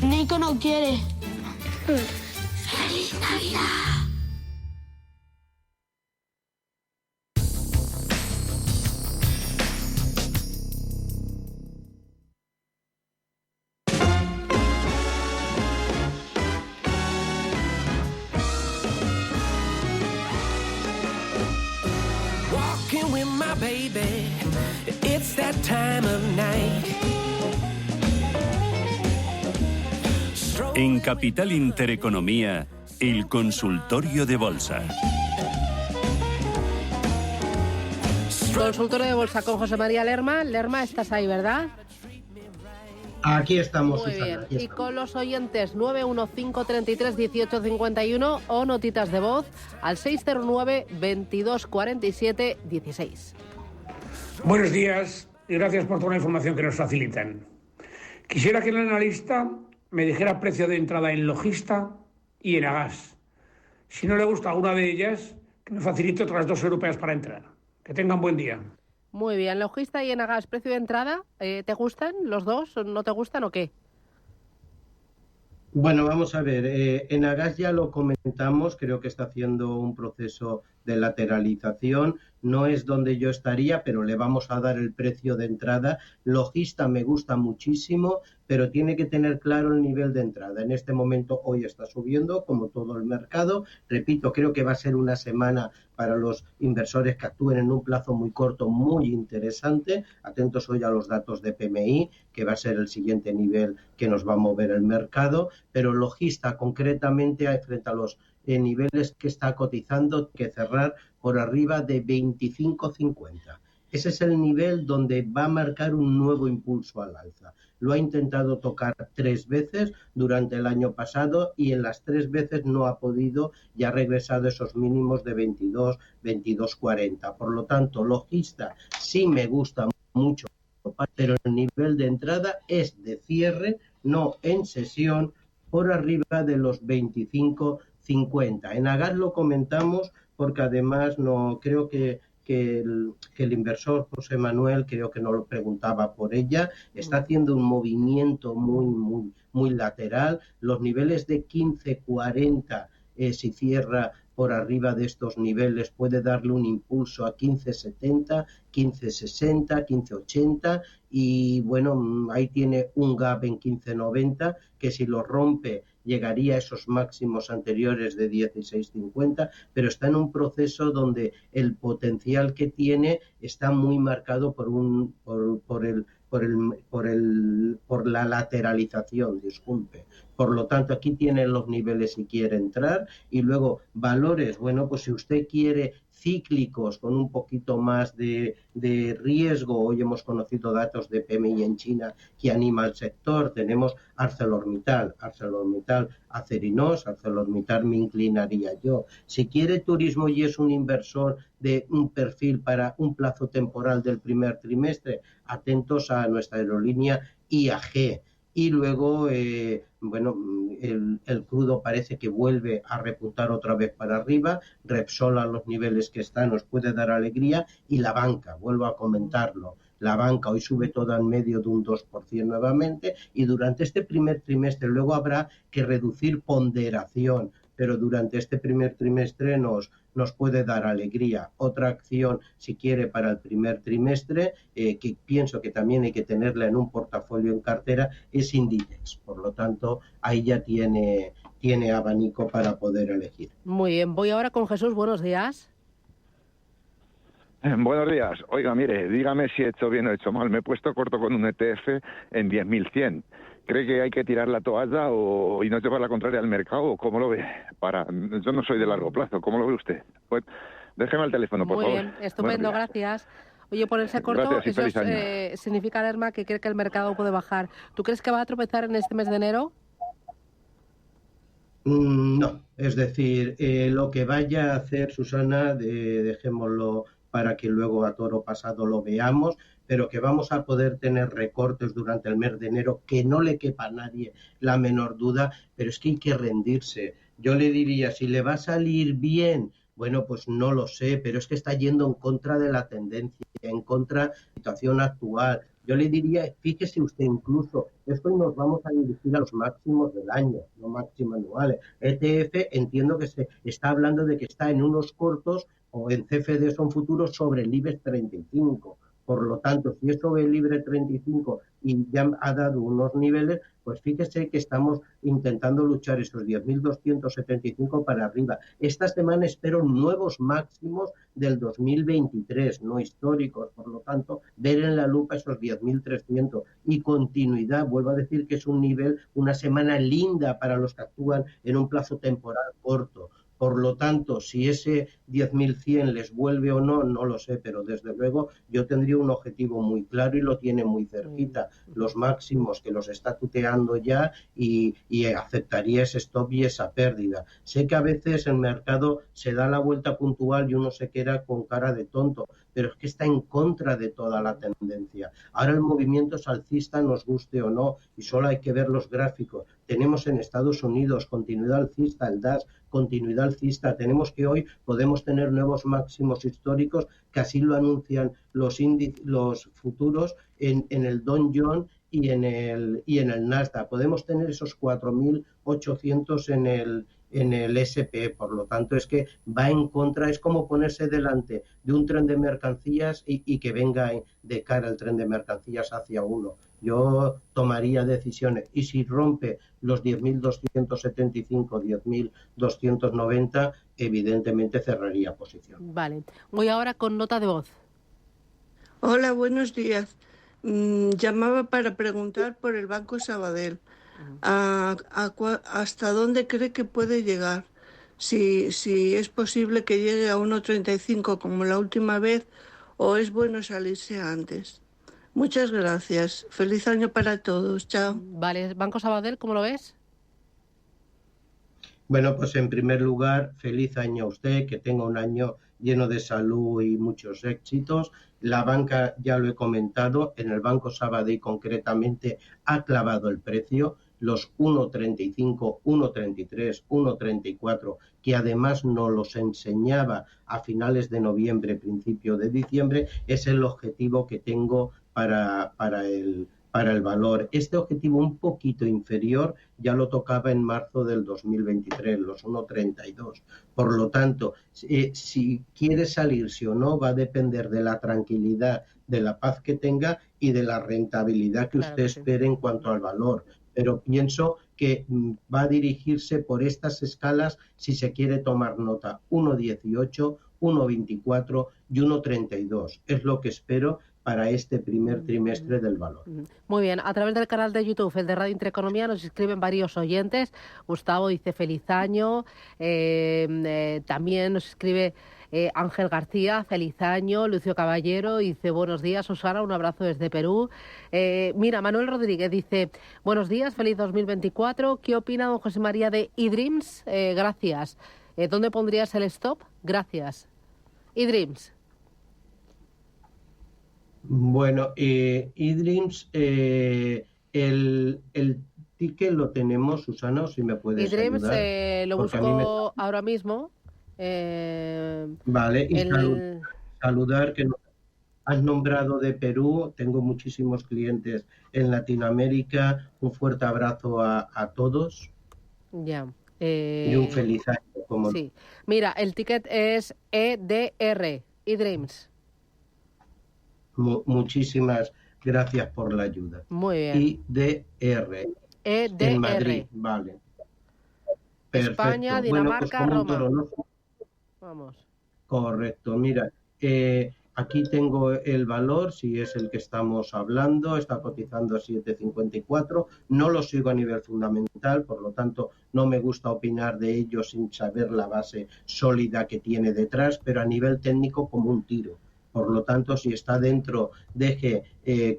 Nico no quiere. ¡Feliz Navidad! Walking with my baby, it's that time of night. En Capital Intereconomía, el consultorio de bolsa. Consultorio de bolsa con José María Lerma. Lerma, estás ahí, ¿verdad? Aquí estamos, Muy Susana, bien. aquí Y estamos. con los oyentes 915331851 o notitas de voz al 609 2247 16. Buenos días y gracias por toda la información que nos facilitan. Quisiera que el analista me dijera precio de entrada en Logista y en Agas. Si no le gusta alguna de ellas, que me facilite otras dos europeas para entrar. Que tengan buen día. Muy bien. Logista y Enagas, precio de entrada. ¿Te gustan los dos? ¿No te gustan o qué? Bueno, vamos a ver, en Agas ya lo comentamos, creo que está haciendo un proceso de lateralización, no es donde yo estaría, pero le vamos a dar el precio de entrada. Logista me gusta muchísimo, pero tiene que tener claro el nivel de entrada. En este momento hoy está subiendo, como todo el mercado. Repito, creo que va a ser una semana para los inversores que actúen en un plazo muy corto, muy interesante. Atentos hoy a los datos de PMI, que va a ser el siguiente nivel que nos va a mover el mercado, pero Logista concretamente frente a los niveles que está cotizando, que cerrar por arriba de 25,50. Ese es el nivel donde va a marcar un nuevo impulso al alza. Lo ha intentado tocar 3 veces durante el año pasado y en las 3 veces no ha podido y ha regresado a esos mínimos de 22, 22,40. Por lo tanto, Logista sí me gusta mucho, pero el nivel de entrada es de cierre, no en sesión, por arriba de los 25,50. En Agas lo comentamos porque además no creo que el inversor José Manuel, creo que no lo preguntaba por ella, está haciendo un movimiento muy lateral. Los niveles de 15,40, si cierra por arriba de estos niveles, puede darle un impulso a 15,70, 15,60, 15,80 y bueno, ahí tiene un gap en 15,90 que si lo rompe llegaría a esos máximos anteriores de 16,50, pero está en un proceso donde el potencial que tiene está muy marcado por la lateralización, disculpe. Por lo tanto, aquí tiene los niveles si quiere entrar y luego valores, bueno, pues si usted quiere cíclicos con un poquito más de riesgo, hoy hemos conocido datos de PMI en China que anima al sector, tenemos ArcelorMittal, Acerinox, ArcelorMittal me inclinaría yo. Si quiere turismo y es un inversor de un perfil para un plazo temporal del primer trimestre, atentos a nuestra aerolínea IAG. Y luego, bueno, el crudo parece que vuelve a repuntar otra vez para arriba, Repsol a los niveles que está nos puede dar alegría y la banca, vuelvo a comentarlo, la banca hoy sube toda en medio de un 2% nuevamente y durante este primer trimestre luego habrá que reducir ponderación, pero durante este primer trimestre nos puede dar alegría. Otra acción, si quiere, para el primer trimestre, que pienso que también hay que tenerla en un portafolio en cartera, es Inditex. Por lo tanto, ahí ya tiene abanico para poder elegir. Muy bien, voy ahora con Jesús. Buenos días. Buenos días. Oiga, mire, dígame si he hecho bien o he hecho mal. Me he puesto corto con un ETF en 10.100. ¿Cree que hay que tirar la toalla y no llevar la contraria al mercado? ¿Cómo lo ve? Yo no soy de largo plazo. ¿Cómo lo ve usted? Pues déjeme el teléfono, por favor. Muy bien, estupendo, gracias. Oye, ponerse corto, gracias, eso significa, Lerma, que cree que el mercado puede bajar. ¿Tú crees que va a tropezar en este mes de enero? No, es decir, lo que vaya a hacer Susana, dejémoslo para que luego a toro pasado lo veamos, pero que vamos a poder tener recortes durante el mes de enero, que no le quepa a nadie la menor duda, pero es que hay que rendirse. Yo le diría, si le va a salir bien, bueno, pues no lo sé, pero es que está yendo en contra de la tendencia, en contra de la situación actual. Yo le diría, fíjese usted, incluso esto nos vamos a dirigir a los máximos del año, no máximos anuales. ETF entiendo que se está hablando de que está en unos cortos, o en CFD son futuros, sobre el IBEX 35. Por lo tanto, si es sobre el IBEX 35 y ya ha dado unos niveles, pues fíjese que estamos intentando luchar esos 10.275 para arriba. Esta semana espero nuevos máximos del 2023, no históricos. Por lo tanto, ver en la lupa esos 10.300 y continuidad. Vuelvo a decir que es un nivel, una semana linda para los que actúan en un plazo temporal corto. Por lo tanto, si ese 10.100 les vuelve o no, no lo sé, pero desde luego yo tendría un objetivo muy claro y lo tiene muy cerquita, los máximos que los está tuteando ya y aceptaría ese stop y esa pérdida. Sé que a veces el mercado se da la vuelta puntual y uno se queda con cara de tonto, pero es que está en contra de toda la tendencia. Ahora el movimiento es alcista, nos guste o no, y solo hay que ver los gráficos. Tenemos en Estados Unidos continuidad alcista, el DAX, continuidad alcista. Tenemos que hoy podemos tener nuevos máximos históricos, que así lo anuncian los futuros en el Dow Jones y en el Nasdaq. Podemos tener esos 4.800 en el SP, por lo tanto es que va en contra, es como ponerse delante de un tren de mercancías y que venga de cara el tren de mercancías hacia uno. Yo tomaría decisiones y si rompe los 10.275, 10.290, evidentemente cerraría posición. Vale, voy ahora con nota de voz. Hola, buenos días. Llamaba para preguntar por el Banco Sabadell. ¿Hasta dónde cree que puede llegar? Si es posible que llegue a 1,35 como la última vez o es bueno salirse antes. Muchas gracias. Feliz año para todos. Chao. Vale, Banco Sabadell, ¿cómo lo ves? Bueno, pues en primer lugar, feliz año a usted, que tenga un año lleno de salud y muchos éxitos. La banca, ya lo he comentado, en el Banco Sabadell concretamente ha clavado el precio, los 1,35, 1,33, 1,34, que además nos los enseñaba a finales de noviembre, principio de diciembre, es el objetivo que tengo para el valor. Este objetivo un poquito inferior ya lo tocaba en marzo del 2023, los 1,32. Por lo tanto, si quiere salirse o no va a depender de la tranquilidad, de la paz que tenga y de la rentabilidad que usted espere en cuanto al valor. Pero pienso que va a dirigirse por estas escalas si se quiere tomar nota. 1,18, 1,24 y 1,32. Es lo que espero para este primer trimestre del valor. Muy bien, a través del canal de YouTube, el de Radio Intereconomía, nos escriben varios oyentes. Gustavo dice feliz año, también nos escribe Ángel García, feliz año. Lucio Caballero dice buenos días, Susana, un abrazo desde Perú. Mira, Manuel Rodríguez dice buenos días, feliz 2024. ¿Qué opina don José María de eDreams? Gracias. ¿Dónde pondrías el stop? Gracias. eDreams. Bueno, eDreams, el ticket lo tenemos, Susana, o si me puedes eDreams, ayudar. lo busco ahora mismo. Vale, y saludar que nos has nombrado de Perú. Tengo muchísimos clientes en Latinoamérica. Un fuerte abrazo a todos. Ya. Y un feliz año. Sí. Mira, el ticket es EDR, eDreams. Muchísimas gracias por la ayuda. Muy bien. EDR. En Madrid, vale. Perfecto. España, Dinamarca, bueno, pues Roma. ¿no? Vamos. Correcto. Mira, aquí tengo el valor, si es el que estamos hablando, está cotizando a 7,54. No lo sigo a nivel fundamental, por lo tanto no me gusta opinar de ello sin saber la base sólida que tiene detrás, pero a nivel técnico como un tiro. Por lo tanto, si está dentro, deje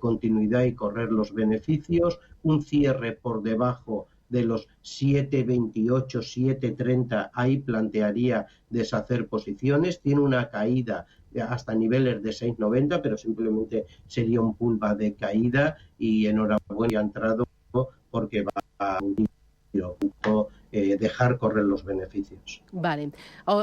continuidad y correr los beneficios. Un cierre por debajo de los 7,28, 7,30, ahí plantearía deshacer posiciones. Tiene una caída hasta niveles de 6,90, pero simplemente sería un pullback de caída y enhorabuena, ha entrado porque va a un tiro dejar correr los beneficios. Vale.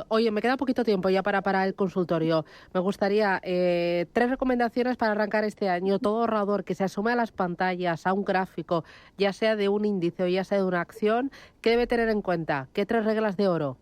Oye, me queda poquito tiempo ya para el consultorio. Me gustaría 3 recomendaciones para arrancar este año. Todo ahorrador que se asome a las pantallas, a un gráfico, ya sea de un índice o ya sea de una acción, ¿qué debe tener en cuenta? ¿Qué 3 reglas de oro?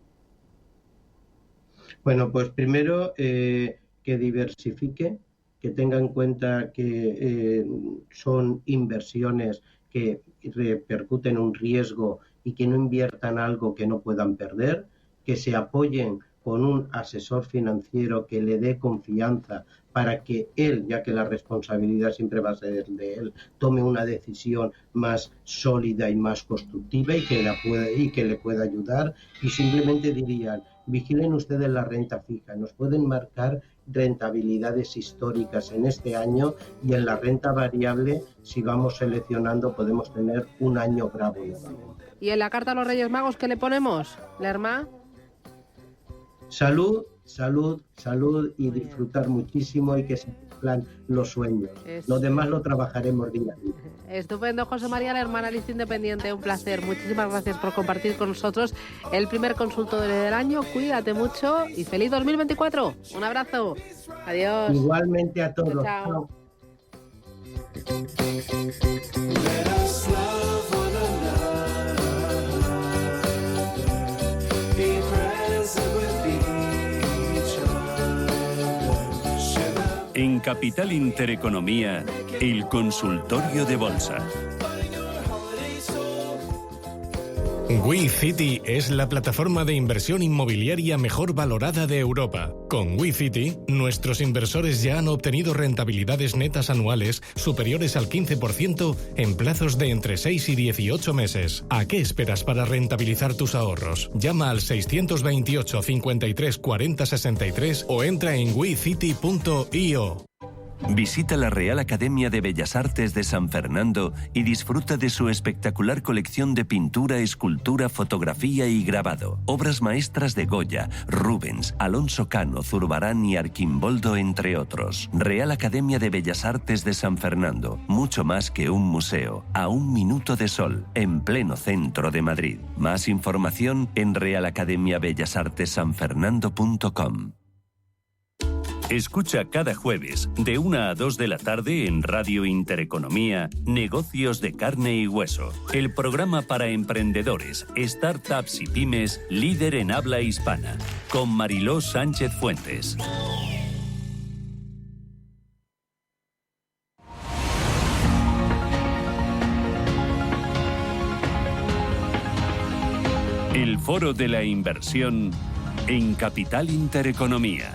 Bueno, pues primero que diversifique, que tenga en cuenta que son inversiones que repercuten un riesgo y que no inviertan algo que no puedan perder, que se apoyen con un asesor financiero que le dé confianza para que él, ya que la responsabilidad siempre va a ser de él, tome una decisión más sólida y más constructiva y que le pueda ayudar. Y simplemente dirían, vigilen ustedes la renta fija, nos pueden marcar rentabilidades históricas en este año, y en la renta variable, si vamos seleccionando, podemos tener un año bravo nuevamente. ¿Y en la carta a los Reyes Magos qué le ponemos, Lerma? Salud, salud, salud y disfrutar muchísimo y que se cumplan los sueños. Lo demás lo trabajaremos día a día. Estupendo, José María Lerma, analista independiente, un placer. Muchísimas gracias por compartir con nosotros el primer consultorio del año. Cuídate mucho y feliz 2024. Un abrazo. Adiós. Igualmente a todos. Chao. En Capital Intereconomía, el consultorio de bolsa. WeCity es la plataforma de inversión inmobiliaria mejor valorada de Europa. Con WeCity, nuestros inversores ya han obtenido rentabilidades netas anuales superiores al 15% en plazos de entre 6 y 18 meses. ¿A qué esperas para rentabilizar tus ahorros? Llama al 628 53 40 63 o entra en wecity.io. Visita la Real Academia de Bellas Artes de San Fernando y disfruta de su espectacular colección de pintura, escultura, fotografía y grabado. Obras maestras de Goya, Rubens, Alonso Cano, Zurbarán y Arquimboldo, entre otros. Real Academia de Bellas Artes de San Fernando, mucho más que un museo, a un minuto de sol, en pleno centro de Madrid. Más información en realacademiabellasartesanfernando.com. Escucha cada jueves de 1 a 2 de la tarde en Radio Intereconomía Negocios de Carne y Hueso, el programa para emprendedores, startups y pymes líder en habla hispana, con Mariló Sánchez Fuentes. El Foro de la Inversión en Capital Intereconomía.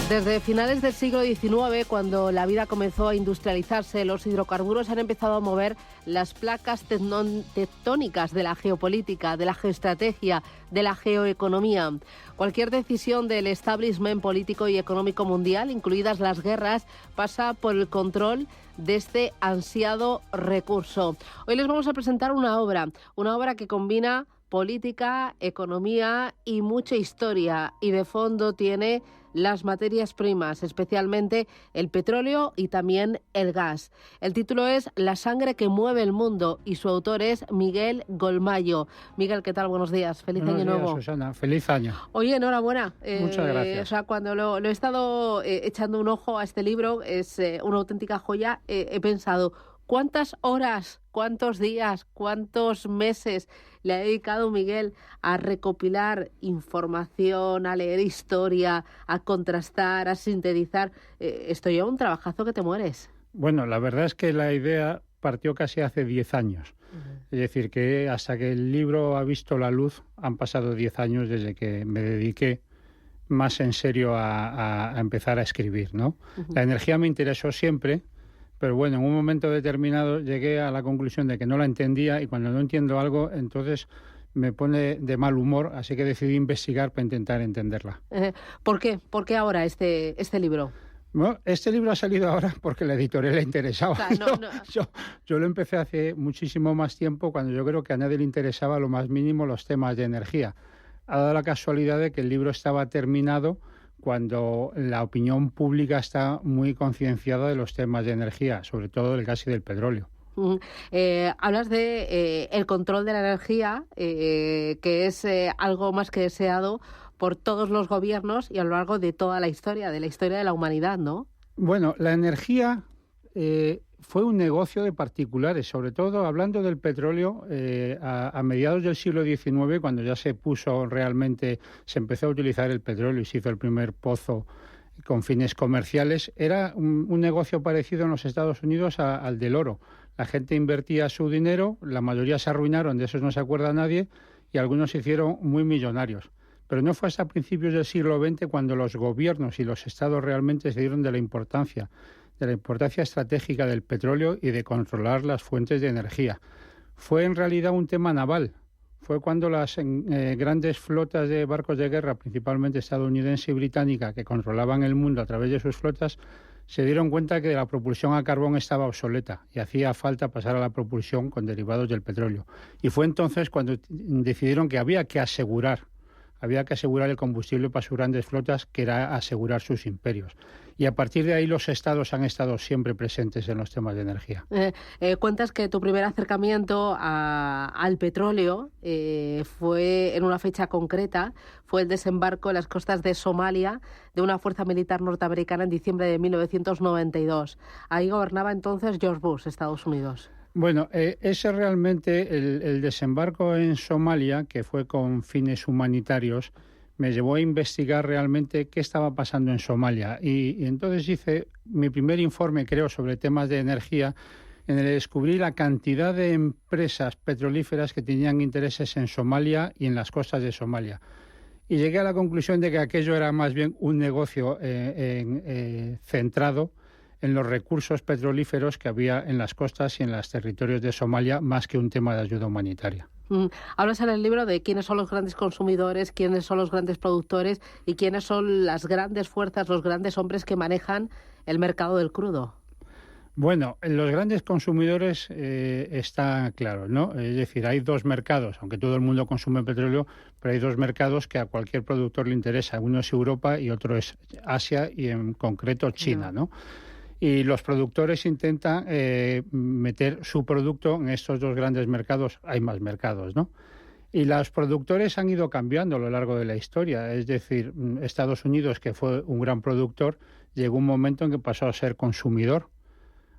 Desde finales del siglo XIX, cuando la vida comenzó a industrializarse, los hidrocarburos han empezado a mover las placas tectónicas de la geopolítica, de la geoestrategia, de la geoeconomía. Cualquier decisión del establishment político y económico mundial, incluidas las guerras, pasa por el control de este ansiado recurso. Hoy les vamos a presentar una obra que combina política, economía y mucha historia, y de fondo tiene las materias primas, especialmente el petróleo y también el gas. El título es La sangre que mueve el mundo y su autor es Miguel Golmayo. Miguel, ¿qué tal? Buenos días. Feliz año nuevo. Buenos días, Susana. Feliz año. Oye, enhorabuena. Muchas gracias. O sea, cuando lo he estado echando un ojo a este libro, es una auténtica joya. He pensado, ¿cuántas horas, cuántos días, cuántos meses le ha dedicado Miguel a recopilar información, a leer historia, a contrastar, a sintetizar? Esto lleva un trabajazo que te mueres. Bueno, la verdad es que la idea partió casi hace 10 años. Es decir, que hasta que el libro ha visto la luz han pasado 10 años desde que me dediqué más en serio a empezar a escribir, ¿no? La energía me interesó siempre, pero bueno, en un momento determinado llegué a la conclusión de que no la entendía, y cuando no entiendo algo, entonces me pone de mal humor, así que decidí investigar para intentar entenderla. ¿Por qué? ¿Por qué ahora este libro? Bueno, este libro ha salido ahora porque la editorial le interesaba. O sea, Yo lo empecé hace muchísimo más tiempo, cuando yo creo que a nadie le interesaba lo más mínimo los temas de energía. ha dado la casualidad de que el libro estaba terminado cuando la opinión pública está muy concienciada de los temas de energía, sobre todo del gas y del petróleo. Hablas de el control de la energía, que es algo más que deseado por todos los gobiernos y a lo largo de toda la historia de la humanidad, ¿no? Bueno, la energía fue un negocio de particulares, sobre todo hablando del petróleo a mediados del siglo XIX, cuando ya se empezó a utilizar el petróleo y se hizo el primer pozo con fines comerciales. Era un negocio parecido en los Estados Unidos al del oro. La gente invertía su dinero, la mayoría se arruinaron, de esos no se acuerda nadie, y algunos se hicieron muy millonarios. Pero no fue hasta principios del siglo XX cuando los gobiernos y los estados realmente se dieron de la importancia estratégica del petróleo y de controlar las fuentes de energía. Fue en realidad un tema naval. Fue cuando las grandes flotas de barcos de guerra, principalmente estadounidense y británica, que controlaban el mundo a través de sus flotas, se dieron cuenta que la propulsión a carbón estaba obsoleta y hacía falta pasar a la propulsión con derivados del petróleo. Y fue entonces cuando decidieron que había que asegurar el combustible para sus grandes flotas, que era asegurar sus imperios. Y a partir de ahí los estados han estado siempre presentes en los temas de energía. Cuentas que tu primer acercamiento al petróleo fue en una fecha concreta, fue el desembarco en las costas de Somalia de una fuerza militar norteamericana en diciembre de 1992. Ahí gobernaba entonces George Bush, Estados Unidos. Bueno, ese realmente, el desembarco en Somalia, que fue con fines humanitarios, me llevó a investigar realmente qué estaba pasando en Somalia. Y entonces hice mi primer informe, creo, sobre temas de energía, en el que descubrí la cantidad de empresas petrolíferas que tenían intereses en Somalia y en las costas de Somalia. Y llegué a la conclusión de que aquello era más bien un negocio centrado en los recursos petrolíferos que había en las costas y en los territorios de Somalia, más que un tema de ayuda humanitaria. Hablas en el libro de quiénes son los grandes consumidores, quiénes son los grandes productores y quiénes son las grandes fuerzas, los grandes hombres que manejan el mercado del crudo. Bueno, los grandes consumidores está claro, ¿no? Es decir, hay dos mercados, aunque todo el mundo consume petróleo, pero hay dos mercados que a cualquier productor le interesa. Uno es Europa y otro es Asia y en concreto China, ¿no? Y los productores intentan meter su producto en estos dos grandes mercados. Hay más mercados, ¿no? Y los productores han ido cambiando a lo largo de la historia. Es decir, Estados Unidos, que fue un gran productor, llegó un momento en que pasó a ser consumidor.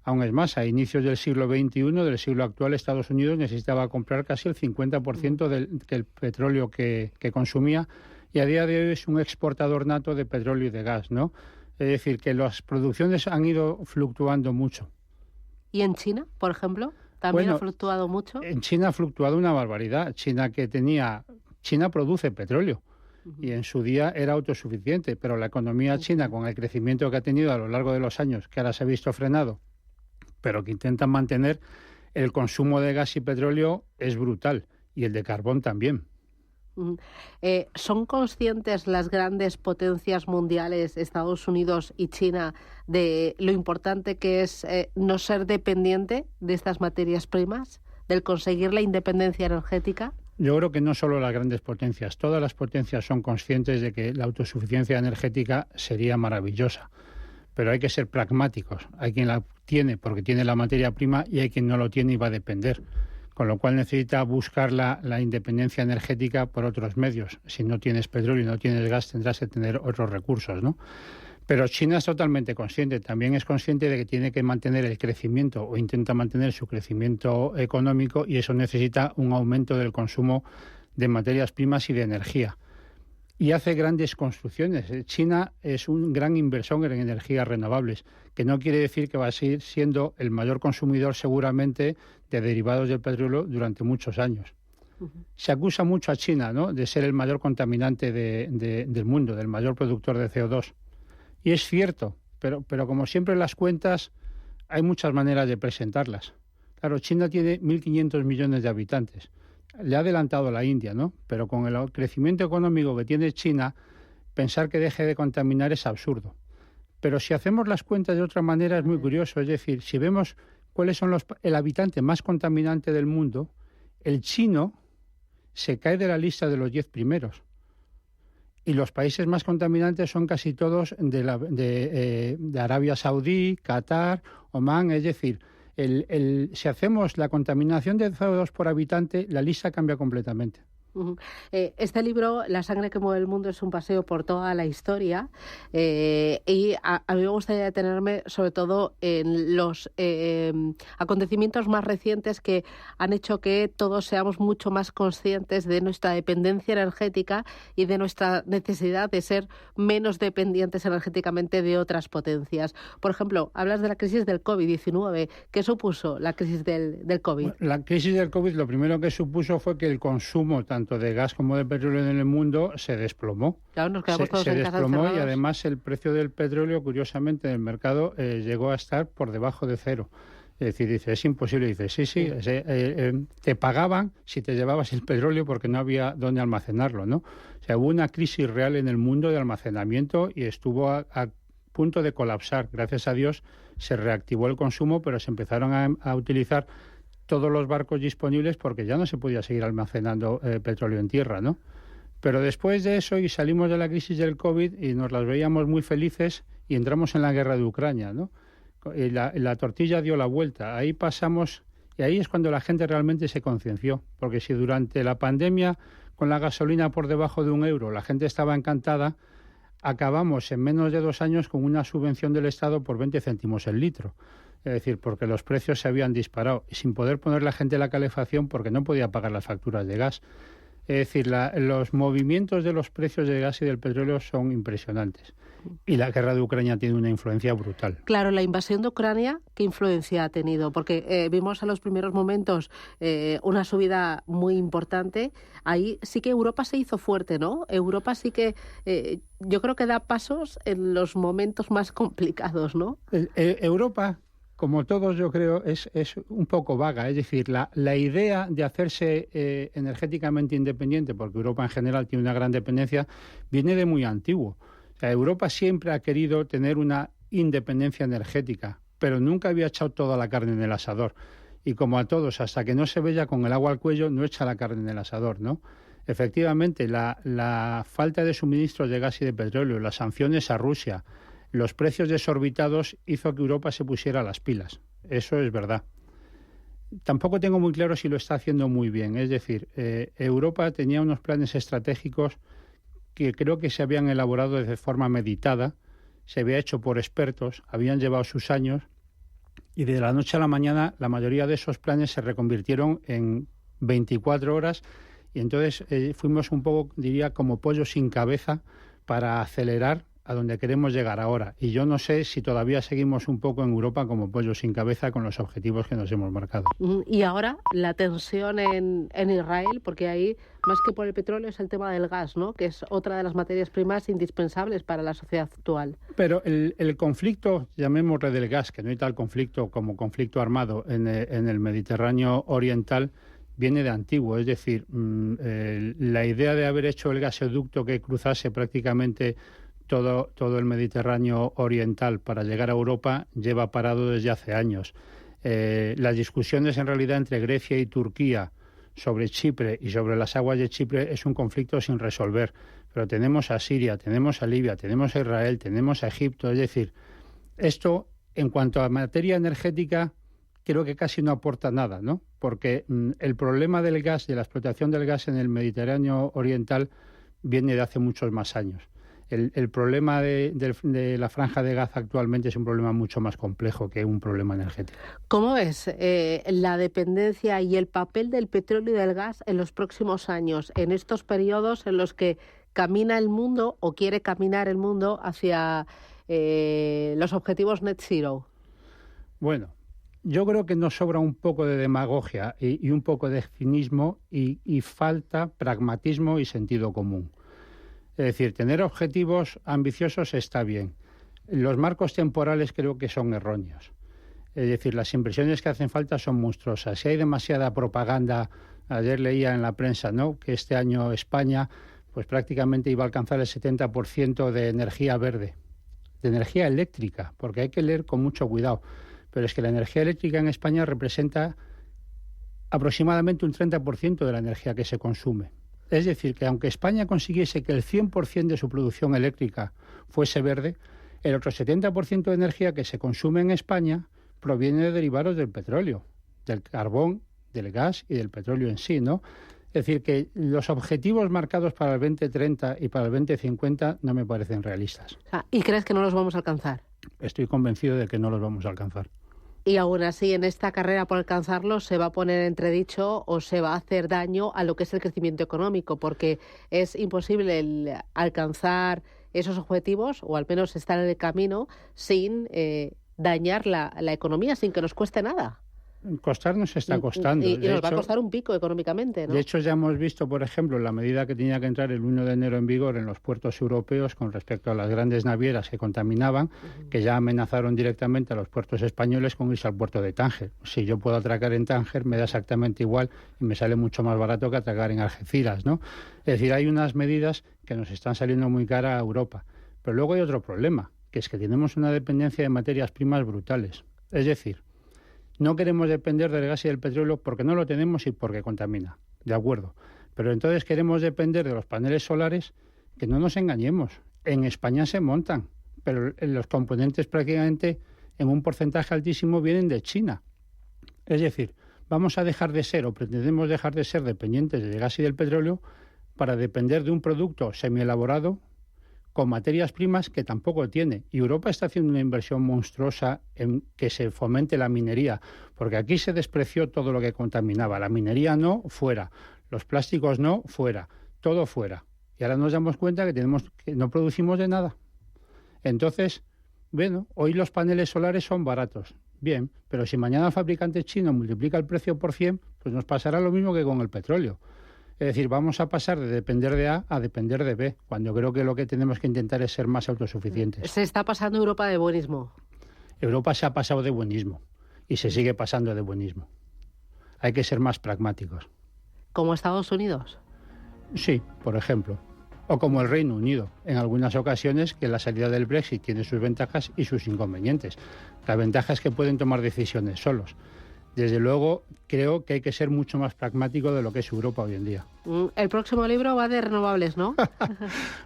Aún es más, a inicios del siglo XXI, del siglo actual, Estados Unidos necesitaba comprar casi el 50% del petróleo que consumía, y a día de hoy es un exportador nato de petróleo y de gas, ¿no? Es decir, que las producciones han ido fluctuando mucho. ¿Y en China, por ejemplo, también ha fluctuado mucho? En China ha fluctuado una barbaridad. China produce petróleo y en su día era autosuficiente, pero la economía china, con el crecimiento que ha tenido a lo largo de los años, que ahora se ha visto frenado, pero que intentan mantener, el consumo de gas y petróleo es brutal, y el de carbón también. ¿Son conscientes las grandes potencias mundiales, Estados Unidos y China, de lo importante que es no ser dependiente de estas materias primas, del conseguir la independencia energética? Yo creo que no solo las grandes potencias, todas las potencias son conscientes de que la autosuficiencia energética sería maravillosa, pero hay que ser pragmáticos. Hay quien la tiene porque tiene la materia prima y hay quien no lo tiene y va a depender. Con lo cual necesita buscar la independencia energética por otros medios. Si no tienes petróleo y no tienes gas, tendrás que tener otros recursos, ¿no? Pero China es totalmente consciente. También es consciente de que tiene que mantener el crecimiento o intenta mantener su crecimiento económico, y eso necesita un aumento del consumo de materias primas y de energía. Y hace grandes construcciones. China es un gran inversor en energías renovables, que no quiere decir que va a seguir siendo el mayor consumidor seguramente de derivados del petróleo durante muchos años. Se acusa mucho a China, ¿no?, de ser el mayor contaminante del mundo, del mayor productor de CO2. Y es cierto, pero como siempre las cuentas hay muchas maneras de presentarlas. Claro, China tiene 1.500 millones de habitantes. Le ha adelantado la India, ¿no? Pero con el crecimiento económico que tiene China, pensar que deje de contaminar es absurdo. Pero si hacemos las cuentas de otra manera es muy curioso. Es decir, si vemos cuáles son el habitante más contaminante del mundo, el chino se cae de la lista de los 10 primeros. Y los países más contaminantes son casi todos de Arabia Saudí, Qatar, Omán. Es decir, si hacemos la contaminación de CO2 por habitante, la lista cambia completamente. Este libro, La sangre que mueve el mundo, es un paseo por toda la historia y a mí me gustaría detenerme sobre todo en los acontecimientos más recientes que han hecho que todos seamos mucho más conscientes de nuestra dependencia energética y de nuestra necesidad de ser menos dependientes energéticamente de otras potencias. Por ejemplo, hablas de la crisis del COVID-19. ¿Qué supuso la crisis del COVID? Bueno, la crisis del COVID lo primero que supuso fue que el consumo tanto de gas como de petróleo en el mundo se desplomó. Claro, nos quedamos todos se en casa desplomó encerrados. Y además el precio del petróleo, curiosamente, en el mercado llegó a estar por debajo de cero. Es decir, dice, es imposible. Dice, sí. Te pagaban si te llevabas el petróleo porque no había dónde almacenarlo, ¿no? O sea, hubo una crisis real en el mundo de almacenamiento y estuvo a punto de colapsar. Gracias a Dios se reactivó el consumo, pero se empezaron a utilizar todos los barcos disponibles porque ya no se podía seguir almacenando petróleo en tierra, ¿no? Pero después de eso y salimos de la crisis del COVID y nos las veíamos muy felices y entramos en la guerra de Ucrania, ¿no? Y la tortilla dio la vuelta. Ahí pasamos y ahí es cuando la gente realmente se concienció, porque si durante la pandemia con la gasolina por debajo de €1 la gente estaba encantada, acabamos en menos de 2 años con una subvención del Estado por 20 céntimos el litro. Es decir, porque los precios se habían disparado, sin poder poner la gente la calefacción porque no podía pagar las facturas de gas. Es decir, los movimientos de los precios del gas y del petróleo son impresionantes. Y la guerra de Ucrania tiene una influencia brutal. Claro, la invasión de Ucrania, ¿qué influencia ha tenido? Porque vimos en los primeros momentos una subida muy importante. Ahí sí que Europa se hizo fuerte, ¿no? Europa sí que yo creo que da pasos en los momentos más complicados, ¿no? Europa, como todos yo creo, es un poco vaga. Es decir, la idea de hacerse energéticamente independiente, porque Europa en general tiene una gran dependencia, viene de muy antiguo. O sea, Europa siempre ha querido tener una independencia energética, pero nunca había echado toda la carne en el asador. Y como a todos, hasta que no se ve ya con el agua al cuello, no echa la carne en el asador, ¿no? Efectivamente, la falta de suministros de gas y de petróleo, las sanciones a Rusia, los precios desorbitados hizo que Europa se pusiera las pilas. Eso es verdad. Tampoco tengo muy claro si lo está haciendo muy bien. Es decir, Europa tenía unos planes estratégicos que creo que se habían elaborado de forma meditada, se había hecho por expertos, habían llevado sus años y de la noche a la mañana la mayoría de esos planes se reconvirtieron en 24 horas y entonces fuimos un poco, diría, como pollo sin cabeza para acelerar a donde queremos llegar ahora. Y yo no sé si todavía seguimos un poco en Europa como pollo sin cabeza con los objetivos que nos hemos marcado. Y ahora la tensión en Israel, porque ahí, más que por el petróleo, es el tema del gas, ¿no? Que es otra de las materias primas indispensables para la sociedad actual. Pero el conflicto, llamémosle del gas, que no hay tal conflicto como conflicto armado en el Mediterráneo oriental, viene de antiguo. Es decir, la idea de haber hecho el gasoducto que cruzase prácticamente todo el Mediterráneo oriental para llegar a Europa lleva parado desde hace años. Las discusiones en realidad entre Grecia y Turquía sobre Chipre y sobre las aguas de Chipre es un conflicto sin resolver. Pero tenemos a Siria, tenemos a Libia, tenemos a Israel, tenemos a Egipto. Es decir, esto en cuanto a materia energética creo que casi no aporta nada, ¿no? Porque el problema del gas, de la explotación del gas en el Mediterráneo oriental viene de hace muchos más años. El problema de la franja de Gaza actualmente es un problema mucho más complejo que un problema energético. ¿Cómo ves la dependencia y el papel del petróleo y del gas en los próximos años, en estos periodos en los que camina el mundo o quiere caminar el mundo hacia los objetivos net zero? Bueno, yo creo que nos sobra un poco de demagogia y un poco de cinismo y falta pragmatismo y sentido común. Es decir, tener objetivos ambiciosos está bien. Los marcos temporales creo que son erróneos. Es decir, las impresiones que hacen falta son monstruosas. Si hay demasiada propaganda, ayer leía en la prensa, ¿no?, que este año España pues prácticamente iba a alcanzar el 70% de energía verde, de energía eléctrica, porque hay que leer con mucho cuidado. Pero es que la energía eléctrica en España representa aproximadamente un 30% de la energía que se consume. Es decir, que aunque España consiguiese que el 100% de su producción eléctrica fuese verde, el otro 70% de energía que se consume en España proviene de derivados del petróleo, del carbón, del gas y del petróleo en sí, ¿no? Es decir, que los objetivos marcados para el 2030 y para el 2050 no me parecen realistas. ¿Y crees que no los vamos a alcanzar? Estoy convencido de que no los vamos a alcanzar. Y aún así, en esta carrera por alcanzarlos, se va a poner en entredicho o se va a hacer daño a lo que es el crecimiento económico, porque es imposible el alcanzar esos objetivos, o al menos estar en el camino, sin dañar la economía, sin que nos cueste nada. Costar nos está costando. Y nos va a costar un pico económicamente, ¿no? De hecho, ya hemos visto, por ejemplo, la medida que tenía que entrar el 1 de enero en vigor en los puertos europeos con respecto a las grandes navieras que contaminaban, que ya amenazaron directamente a los puertos españoles con irse al puerto de Tánger. Si yo puedo atracar en Tánger, me da exactamente igual y me sale mucho más barato que atracar en Algeciras, ¿no? Es decir, hay unas medidas que nos están saliendo muy cara a Europa. Pero luego hay otro problema, que es que tenemos una dependencia de materias primas brutales. Es decir, no queremos depender del gas y del petróleo porque no lo tenemos y porque contamina, de acuerdo. Pero entonces queremos depender de los paneles solares, que no nos engañemos. En España se montan, pero los componentes prácticamente en un porcentaje altísimo vienen de China. Es decir, vamos a dejar de ser o pretendemos dejar de ser dependientes del gas y del petróleo para depender de un producto semielaborado con materias primas que tampoco tiene. Y Europa está haciendo una inversión monstruosa en que se fomente la minería, porque aquí se despreció todo lo que contaminaba. La minería no, fuera. Los plásticos no, fuera. Todo fuera. Y ahora nos damos cuenta que no producimos de nada. Entonces, bueno, hoy los paneles solares son baratos. Bien, pero si mañana el fabricante chino multiplica el precio por 100, pues nos pasará lo mismo que con el petróleo. Es decir, vamos a pasar de depender de A a depender de B, cuando creo que lo que tenemos que intentar es ser más autosuficientes. Se está pasando Europa de buenismo. Europa se ha pasado de buenismo y se sigue pasando de buenismo. Hay que ser más pragmáticos. ¿Como Estados Unidos? Sí, por ejemplo. O como el Reino Unido, en algunas ocasiones que la salida del Brexit tiene sus ventajas y sus inconvenientes. La ventaja es que pueden tomar decisiones solos. Desde luego, creo que hay que ser mucho más pragmático de lo que es Europa hoy en día. El próximo libro va de renovables, ¿no?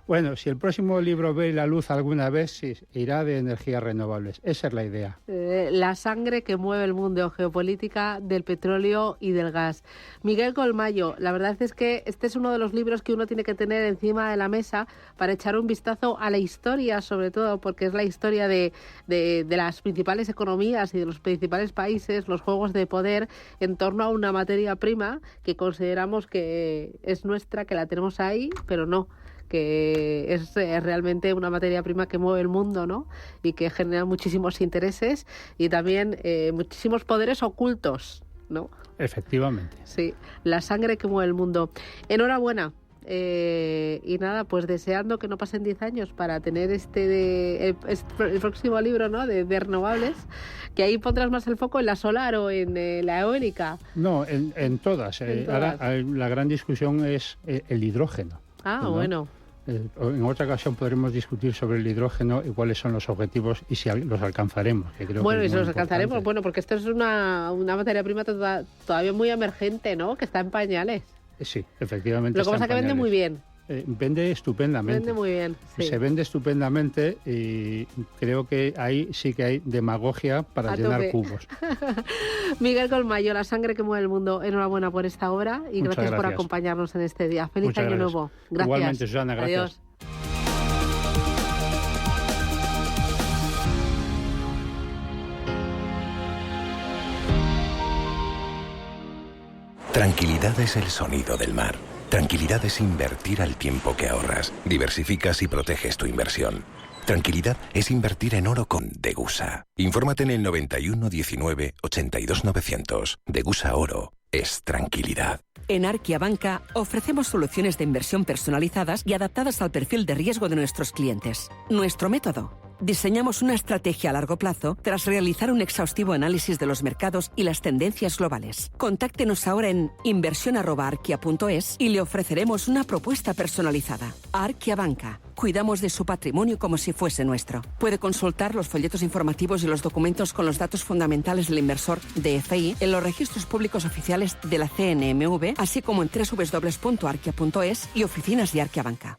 Bueno, si el próximo libro ve la luz alguna vez, sí, irá de energías renovables. Esa es la idea. La sangre que mueve el mundo, geopolítica del petróleo y del gas. Miguel Colmayo, la verdad es que este es uno de los libros que uno tiene que tener encima de la mesa para echar un vistazo a la historia, sobre todo porque es la historia de las principales economías y de los principales países, los juegos de poder en torno a una materia prima que consideramos que es nuestra, que la tenemos ahí, pero no, que es realmente una materia prima que mueve el mundo, ¿no? Y que genera muchísimos intereses y también muchísimos poderes ocultos, ¿no? Efectivamente. Sí, la sangre que mueve el mundo. Enhorabuena. Y nada, pues deseando que no pasen 10 años para tener el próximo libro, ¿no? de renovables, que ahí pondrás más el foco en la solar o en la eólica. No, en todas. Ahora la gran discusión es el hidrógeno. ¿no? Bueno. En otra ocasión podremos discutir sobre el hidrógeno y cuáles son los objetivos y si los alcanzaremos. Que creo bueno, que y si los alcanzaremos, importante. Bueno, porque esto es una materia prima todavía muy emergente, ¿no? Que está en pañales. Sí, efectivamente. Lo que pasa es que vende muy bien. Vende estupendamente. Vende muy bien, sí. Se vende estupendamente y creo que ahí sí que hay demagogia para llenar cubos. Miguel Colmayo, La sangre que mueve el mundo, enhorabuena por esta obra y gracias por acompañarnos en este día. Feliz año nuevo. Gracias. Igualmente, Susana, gracias. Adiós. Tranquilidad es el sonido del mar. Tranquilidad es invertir al tiempo que ahorras. Diversificas y proteges tu inversión. Tranquilidad es invertir en oro con Degusa. Infórmate en el 91 19 82 900. Degusa Oro es tranquilidad. En Arquia Banca ofrecemos soluciones de inversión personalizadas y adaptadas al perfil de riesgo de nuestros clientes. Nuestro método. Diseñamos una estrategia a largo plazo tras realizar un exhaustivo análisis de los mercados y las tendencias globales. Contáctenos ahora en inversión@arquia.es y le ofreceremos una propuesta personalizada. Arquia Banca. cuidamos de su patrimonio como si fuese nuestro. Puede consultar los folletos informativos y los documentos con los datos fundamentales del inversor DFI en los registros públicos oficiales de la CNMV, así como en www.arquia.es y oficinas de Arquia Banca.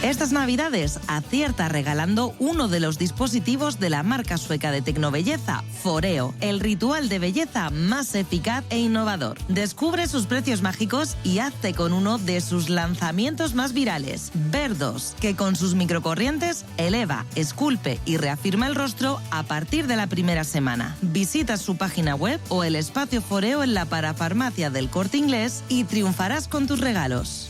Estas Navidades acierta regalando uno de los dispositivos de la marca sueca de tecnobelleza, Foreo, el ritual de belleza más eficaz e innovador. Descubre sus precios mágicos y hazte con uno de sus lanzamientos más virales, Verdos, que con sus microcorrientes eleva, esculpe y reafirma el rostro a partir de la primera semana. Visita su página web o el espacio Foreo en la parafarmacia del Corte Inglés y triunfarás con tus regalos.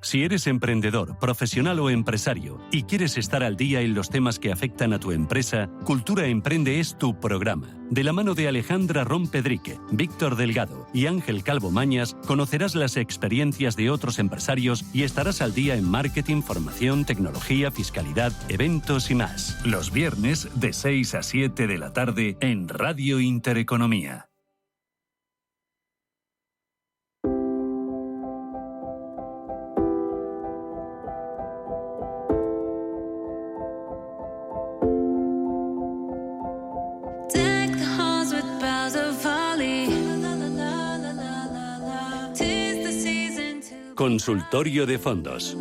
Si eres emprendedor, profesional o empresario y quieres estar al día en los temas que afectan a tu empresa, Cultura Emprende es tu programa. De la mano de Alejandra Rompedrique, Víctor Delgado y Ángel Calvo Mañas, conocerás las experiencias de otros empresarios y estarás al día en marketing, formación, tecnología, fiscalidad, eventos y más. Los viernes de 6 a 7 de la tarde en Radio Intereconomía. Consultorio de fondos.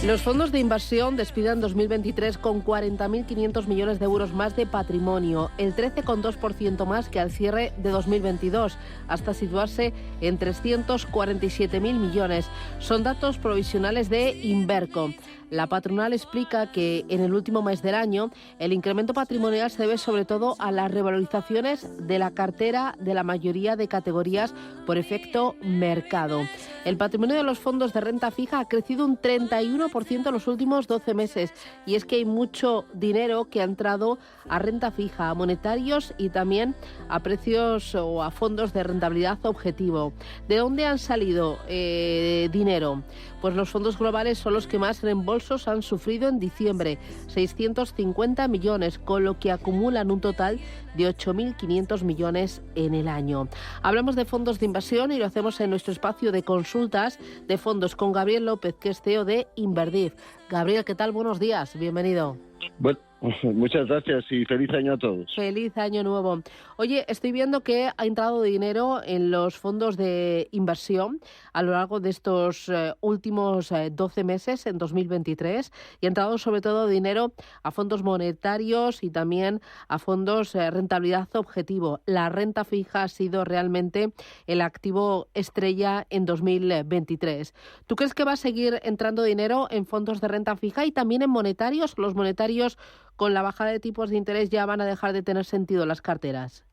Los fondos de inversión despiden 2023 con 40.500 millones de euros más de patrimonio, el 13,2% más que al cierre de 2022, hasta situarse en 347.000 millones. Son datos provisionales de Inverco. La patronal explica que en el último mes del año el incremento patrimonial se debe sobre todo a las revalorizaciones de la cartera de la mayoría de categorías por efecto mercado. El patrimonio de los fondos de renta fija ha crecido un 31% en los últimos 12 meses y es que hay mucho dinero que ha entrado a renta fija, a monetarios y también a precios o a fondos de rentabilidad objetivo. ¿De dónde han salido dinero? Pues los fondos globales son los que más reembolsos han sufrido en diciembre, 650 millones, con lo que acumulan un total de 8.500 millones en el año. Hablamos de fondos de inversión y lo hacemos en nuestro espacio de consultas de fondos con Gabriel López, que es CEO de Inverdif. Gabriel, ¿qué tal? Buenos días, bienvenido. Bueno, muchas gracias y feliz año a todos. Feliz año nuevo. Oye, estoy viendo que ha entrado dinero en los fondos de inversión a lo largo de estos últimos 12 meses, en 2023, y ha entrado sobre todo dinero a fondos monetarios y también a fondos rentabilidad objetivo. La renta fija ha sido realmente el activo estrella en 2023. ¿Tú crees que va a seguir entrando dinero en fondos de renta fija y también en monetarios? Los monetarios, con la bajada de tipos de interés, ya van a dejar de tener sentido las carteras.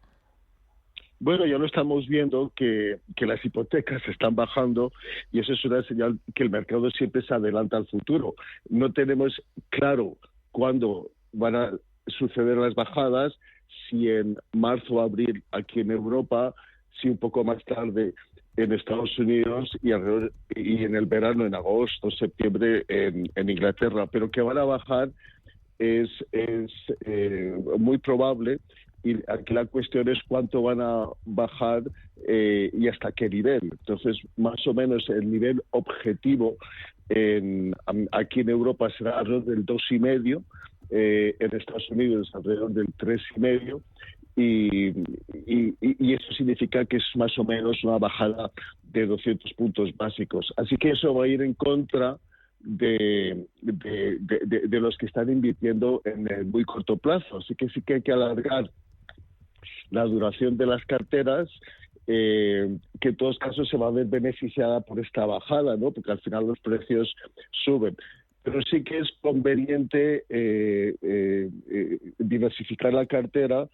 Bueno, ya lo estamos viendo que las hipotecas están bajando y eso es una señal que el mercado siempre se adelanta al futuro. No tenemos claro cuándo van a suceder las bajadas, si en marzo o abril aquí en Europa, si un poco más tarde en Estados Unidos y en el verano, en agosto, septiembre en Inglaterra, pero que van a bajar es muy probable. Y aquí la cuestión es cuánto van a bajar y hasta qué nivel. Entonces, más o menos el nivel objetivo aquí en Europa será alrededor del 2,5, en Estados Unidos alrededor del 3,5, y eso significa que es más o menos una bajada de 200 puntos básicos. Así que eso va a ir en contra de los que están invirtiendo en el muy corto plazo. Así que sí que hay que alargar la duración de las carteras, que en todos casos se va a ver beneficiada por esta bajada, ¿no? Porque al final los precios suben. Pero sí que es conveniente diversificar la cartera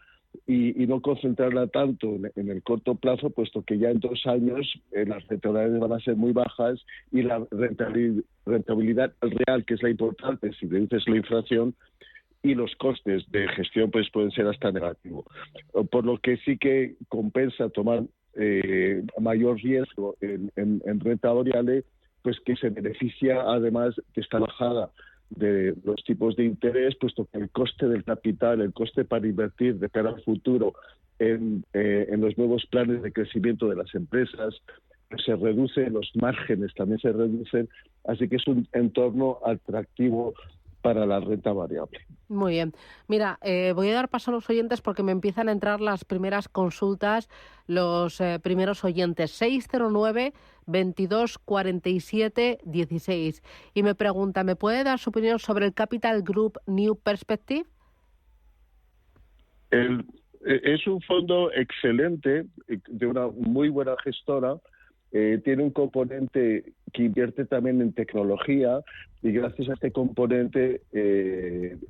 y no concentrarla tanto en el corto plazo, puesto que ya en 2 años las rentabilidades van a ser muy bajas y la rentabilidad real, que es la importante, si reduces la inflación, y los costes de gestión pues pueden ser hasta negativos. Por lo que sí que compensa tomar mayor riesgo en renta variable, pues que se beneficia además de esta bajada de los tipos de interés, puesto que el coste del capital, el coste para invertir de cara al futuro en los nuevos planes de crecimiento de las empresas, se reduce, los márgenes también se reducen, así que es un entorno atractivo para la renta variable. Muy bien. Mira, voy a dar paso a los oyentes porque me empiezan a entrar las primeras consultas, los primeros oyentes. 609 22 47 16. Y me pregunta, ¿me puede dar su opinión sobre el Capital Group New Perspective? Es un fondo excelente, de una muy buena gestora. Tiene un componente que invierte también en tecnología y gracias a este componente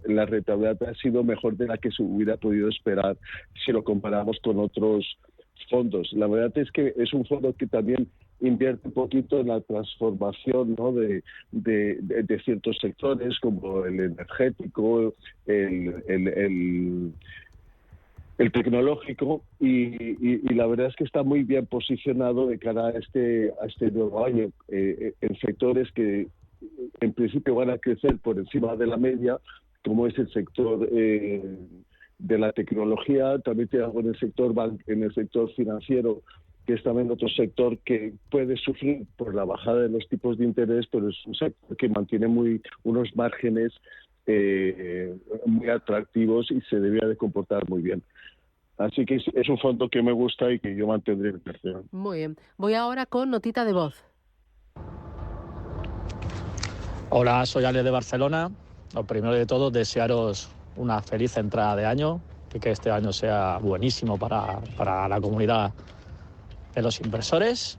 la rentabilidad ha sido mejor de la que se hubiera podido esperar si lo comparamos con otros fondos. La verdad es que es un fondo que también invierte un poquito en la transformación, ¿no?, de ciertos sectores como el energético, el tecnológico y la verdad es que está muy bien posicionado de cara a este nuevo año en sectores que en principio van a crecer por encima de la media, como es el sector de la tecnología. También tiene algo en el sector financiero, que es también otro sector que puede sufrir por la bajada de los tipos de interés, pero es un sector que mantiene unos márgenes muy atractivos y se debería de comportar muy bien. Así que es un fondo que me gusta y que yo mantendré en cartera. Muy bien. Voy ahora con notita de voz. Hola, soy Ale de Barcelona. Lo primero de todo, desearos una feliz entrada de año y que este año sea buenísimo para la comunidad de los inversores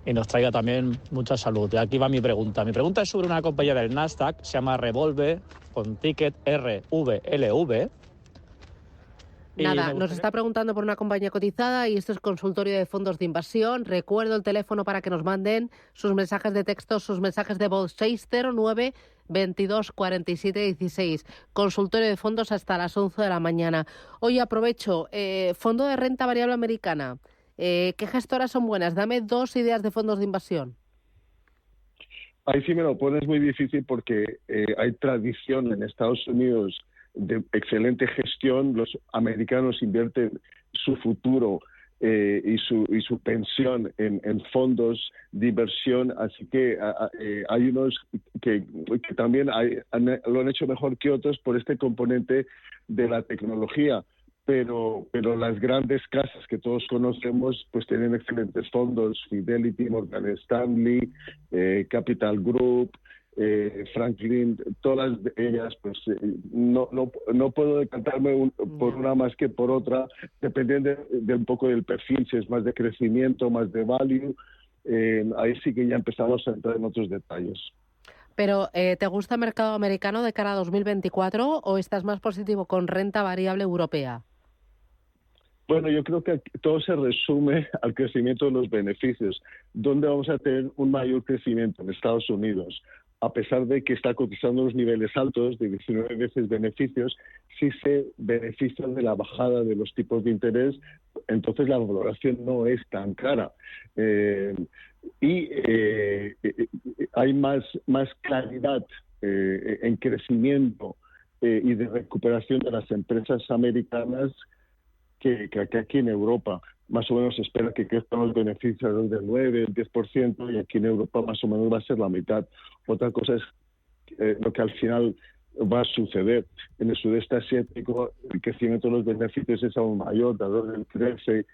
y nos traiga también mucha salud. Y aquí va mi pregunta. Mi pregunta es sobre una compañía del Nasdaq, se llama Revolve, con ticket RVLV. Nada, nos está preguntando por una compañía cotizada y esto es consultorio de fondos de inversión. Recuerdo el teléfono para que nos manden sus mensajes de texto, sus mensajes de voz, 609 22 47 16. Consultorio de fondos hasta las 11 de la mañana. Hoy aprovecho, fondo de renta variable americana. ¿Qué gestoras son buenas? Dame 2 ideas de fondos de inversión. Ahí sí me lo pones muy difícil porque hay tradición en Estados Unidos de excelente gestión. Los americanos invierten su futuro y su pensión en fondos de inversión, así que hay unos que también lo han hecho mejor que otros por este componente de la tecnología. Pero las grandes casas que todos conocemos pues tienen excelentes fondos: Fidelity, Morgan Stanley, Capital Group, Franklin, todas ellas, pues no puedo decantarme por una más que por otra, dependiendo de un poco del perfil, si es más de crecimiento, más de value. Ahí sí que ya empezamos a entrar en otros detalles. Pero, ¿te gusta el mercado americano de cara a 2024 o estás más positivo con renta variable europea? Bueno, yo creo que todo se resume al crecimiento de los beneficios. ¿Dónde vamos a tener un mayor crecimiento? En Estados Unidos. A pesar de que está cotizando unos niveles altos de 19 veces beneficios, sí se benefician de la bajada de los tipos de interés, entonces la valoración no es tan cara. Hay más claridad en crecimiento y de recuperación de las empresas americanas que aquí en Europa. Más o menos se espera que crezcan los beneficios del 9, el 10%, y aquí en Europa más o menos va a ser la mitad. Otra cosa es lo que al final va a suceder. En el sudeste asiático el crecimiento de los beneficios es aún mayor, de alrededor del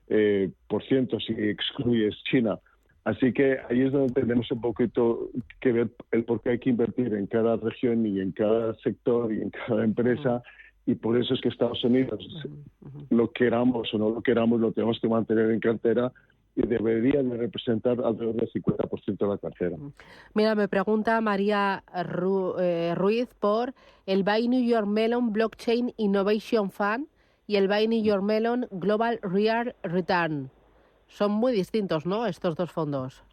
13%, si excluyes China. Así que ahí es donde tenemos un poquito que ver el por qué hay que invertir en cada región y en cada sector y en cada empresa. Y por eso es que Estados Unidos, lo queramos o no lo queramos, lo tenemos que mantener en cartera y debería de representar alrededor del 50% de la cartera. Mira, me pregunta María Ruiz por el Buy New York Mellon Blockchain Innovation Fund y el Buy New York Mellon Global Real Return. Son muy distintos, ¿no?, estos dos fondos.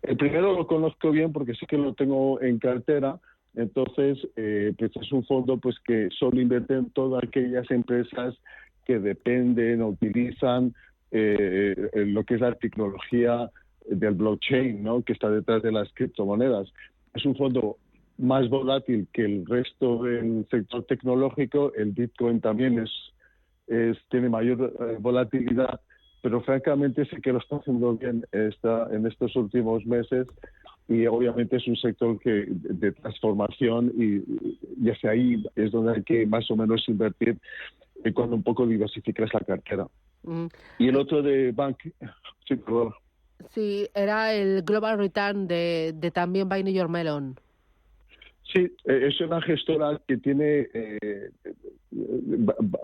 El primero lo conozco bien porque sí que lo tengo en cartera. Entonces, pues es un fondo pues que solo invierte en todas aquellas empresas que dependen o utilizan lo que es la tecnología del blockchain, ¿no?, que está detrás de las criptomonedas. Es un fondo más volátil que el resto del sector tecnológico. El Bitcoin también tiene mayor volatilidad, pero francamente sí que lo está haciendo bien en estos últimos meses, y obviamente es un sector de transformación, y hacia ahí es donde hay que más o menos invertir cuando un poco diversificas la cartera. Y el otro de Bank, sí, perdón. Sí, era el Global Return de también Buy New York Mellon. Sí, es una gestora que tiene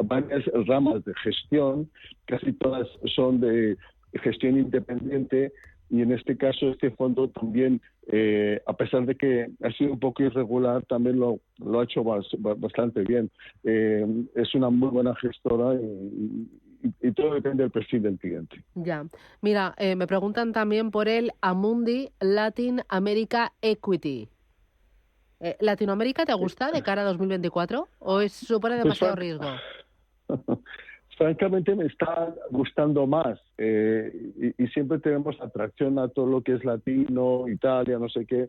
varias ramas de gestión, casi todas son de gestión independiente, y en este caso este fondo también, a pesar de que ha sido un poco irregular, también lo ha hecho bastante bien. Es una muy buena gestora, y todo depende del perfil del cliente. Ya. Mira, me preguntan también por el Amundi Latin America Equity. ¿Latinoamérica te gusta de cara a 2024 o supone demasiado riesgo? Francamente me está gustando más, y siempre tenemos atracción a todo lo que es latino, Italia, no sé qué,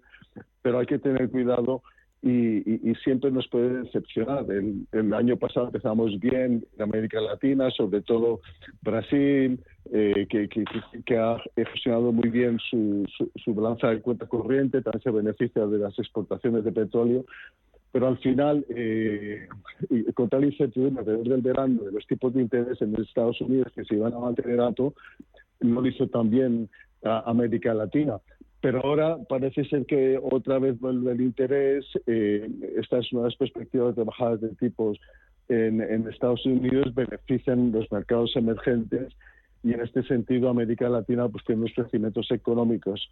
pero hay que tener cuidado, y siempre nos puede decepcionar. El año pasado empezamos bien en América Latina, sobre todo Brasil, que ha gestionado muy bien su balanza de cuenta corriente, también se beneficia de las exportaciones de petróleo, pero al final, con tal incertidumbre alrededor del verano de los tipos de interés en Estados Unidos que se iban a mantener alto, no lo hizo tan bien a América Latina. Pero ahora parece ser que otra vez vuelve el interés. Estas nuevas perspectivas de bajadas de tipos en Estados Unidos benefician los mercados emergentes, y en este sentido América Latina pues tiene unos crecimientos económicos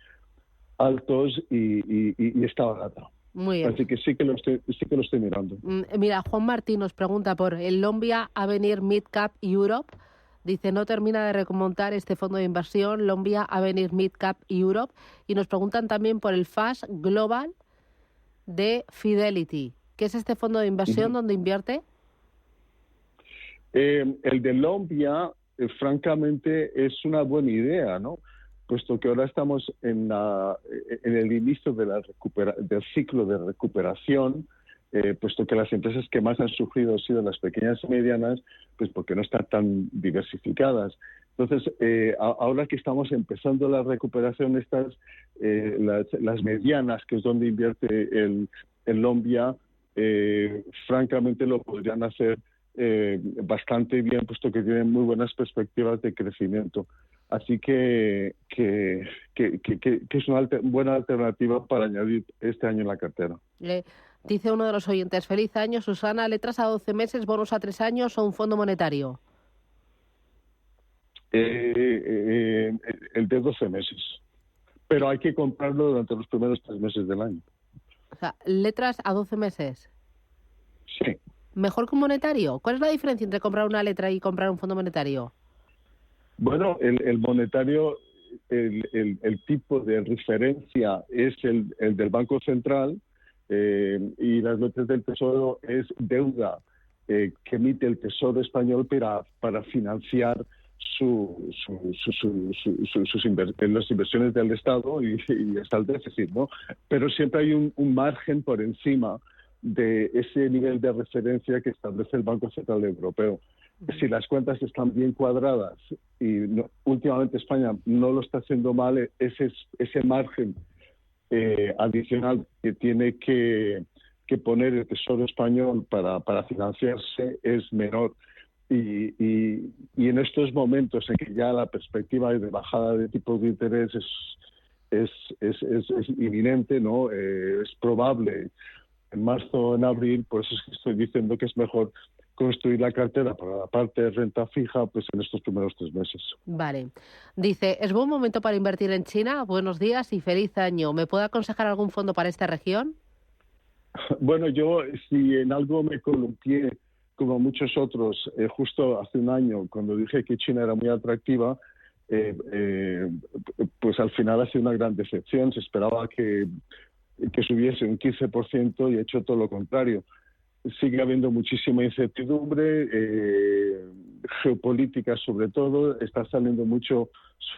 altos y está barata. Muy bien. Así que sí que lo estoy mirando. Mira, Juan Martín nos pregunta por el Lombia Avenir Mid Cap Europe. Dice, no termina de remontar este fondo de inversión, Lombia Avenir Mid Cap Europe. Y nos preguntan también por el FAS Global de Fidelity. ¿Qué es este fondo de inversión donde invierte? El de Lombia, francamente, es una buena idea, ¿no? Puesto que ahora estamos en el inicio del ciclo de recuperación, puesto que las empresas que más han sufrido han sido las pequeñas y medianas, pues porque no están tan diversificadas. Entonces, ahora que estamos empezando la recuperación, las medianas, que es donde invierte el Lombia, francamente lo podrían hacer bastante bien, puesto que tienen muy buenas perspectivas de crecimiento. Así que es una buena alternativa para añadir este año en la cartera. Dice uno de los oyentes, feliz año, Susana, letras a 12 meses, bonos a 3 años o un fondo monetario. El de 12 meses. Pero hay que comprarlo durante los primeros 3 meses del año. O sea, letras a 12 meses. Sí. ¿Mejor que un monetario? ¿Cuál es la diferencia entre comprar una letra y comprar un fondo monetario? Bueno, el monetario, el tipo de referencia es el del Banco Central, y las letras del Tesoro es deuda que emite el Tesoro español para financiar las inversiones del Estado y hasta el déficit, ¿no? Pero siempre hay un margen por encima de ese nivel de referencia que establece el Banco Central Europeo. Si las cuentas están bien cuadradas, y últimamente España no lo está haciendo mal, ese margen adicional que tiene que poner el Tesoro español para financiarse es menor. Y en estos momentos en que ya la perspectiva de bajada de tipos de interés es inminente, ¿no? Es probable en marzo o en abril, por eso es que estoy diciendo que es mejor construir la cartera para la parte de renta fija pues en estos primeros 3 meses. Vale. Dice, ¿es buen momento para invertir en China? Buenos días y feliz año. ¿Me puede aconsejar algún fondo para esta región? Bueno, yo si en algo me columpié, como muchos otros, justo hace un año, cuando dije que China era muy atractiva, pues al final ha sido una gran decepción. Se esperaba que subiese un 15% y ha hecho todo lo contrario. Sigue habiendo muchísima incertidumbre, geopolítica sobre todo, están saliendo muchos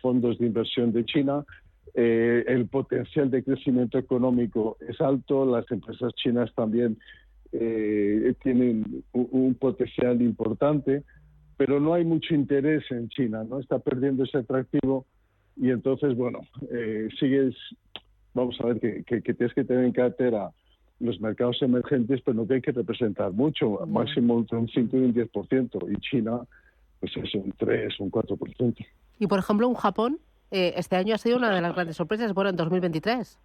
fondos de inversión de China, el potencial de crecimiento económico es alto, las empresas chinas también tienen un potencial importante, pero no hay mucho interés en China, ¿no? Está perdiendo ese atractivo y entonces, bueno, vamos a ver que tienes que tener en cartera los mercados emergentes, pero no tienen que representar mucho, máximo entre un 5 y un 10%, y China, pues es un 3, un 4%. Y, por ejemplo, un Japón, este año ha sido una de las grandes sorpresas, bueno, en 2023.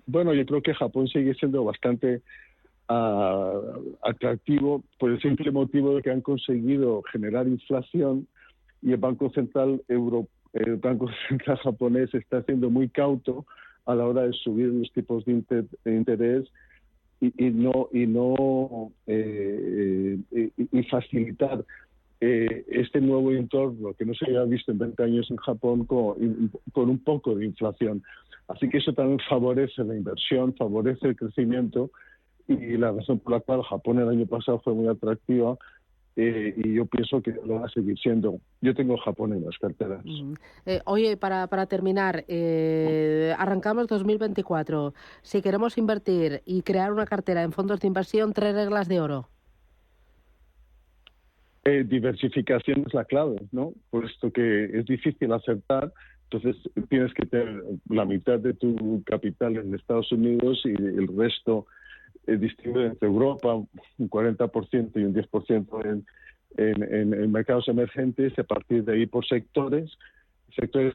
Bueno, yo creo que Japón sigue siendo bastante atractivo por el simple motivo de que han conseguido generar inflación y el Banco Central japonés está siendo muy cauto a la hora de subir los tipos de interés y facilitar este nuevo entorno que no se había visto en 20 años en Japón con un poco de inflación. Así que eso también favorece la inversión, favorece el crecimiento, y la razón por la cual Japón el año pasado fue muy atractiva, y yo pienso que lo va a seguir siendo. Yo tengo Japón en las carteras. Oye, para terminar, arrancamos 2024. Si queremos invertir y crear una cartera en fondos de inversión, 3 reglas de oro. Diversificación es la clave, ¿no? Puesto que es difícil acertar, entonces tienes que tener la mitad de tu capital en Estados Unidos y el resto distribuido entre Europa, un 40% y un 10% en mercados emergentes, y a partir de ahí por sectores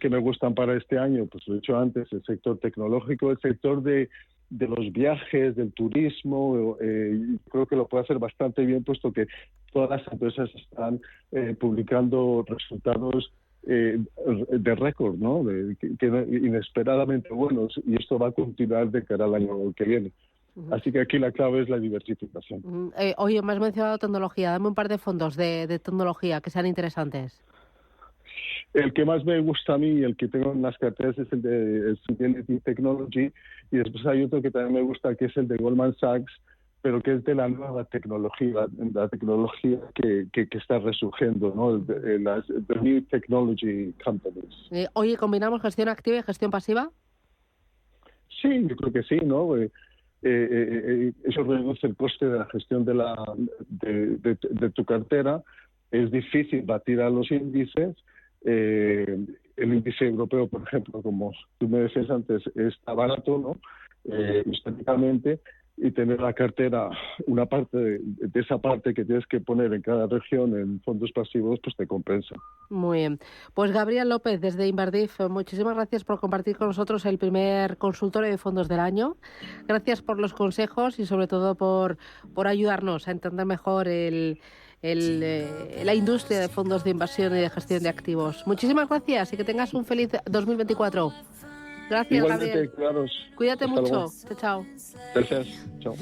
que me gustan para este año, pues lo he dicho antes, el sector tecnológico, el sector de los viajes, del turismo, creo que lo puede hacer bastante bien, puesto que todas las empresas están publicando resultados de récord, ¿no? Que inesperadamente buenos, y esto va a continuar de cara al año que viene. Así que aquí la clave es la diversificación. Oye, me has mencionado tecnología. Dame un par de fondos de tecnología que sean interesantes. El que más me gusta a mí y el que tengo en las carteras es el de Fidelity Technology, y después hay otro que también me gusta, que es el de Goldman Sachs, pero que es de la nueva tecnología, la tecnología que está resurgiendo, ¿no? The New Technology Companies. Oye, ¿combinamos gestión activa y gestión pasiva? Sí, yo creo que sí, ¿no? Eso reduce el coste de la gestión de tu cartera. Es difícil batir a los índices. El índice europeo, por ejemplo, como tú me decías antes, está barato, ¿no? Históricamente, y tener la cartera, una parte de esa parte que tienes que poner en cada región en fondos pasivos, pues te compensa. Muy bien. Pues Gabriel López, desde Inverdif, muchísimas gracias por compartir con nosotros el primer consultorio de fondos del año. Gracias por los consejos y sobre todo por ayudarnos a entender mejor la industria de fondos de inversión y de gestión de activos. Muchísimas gracias y que tengas un feliz 2024. Gracias, igualmente, Gabriel. Claro. Cuídate Hasta mucho. luego. Chao. Gracias. Chao.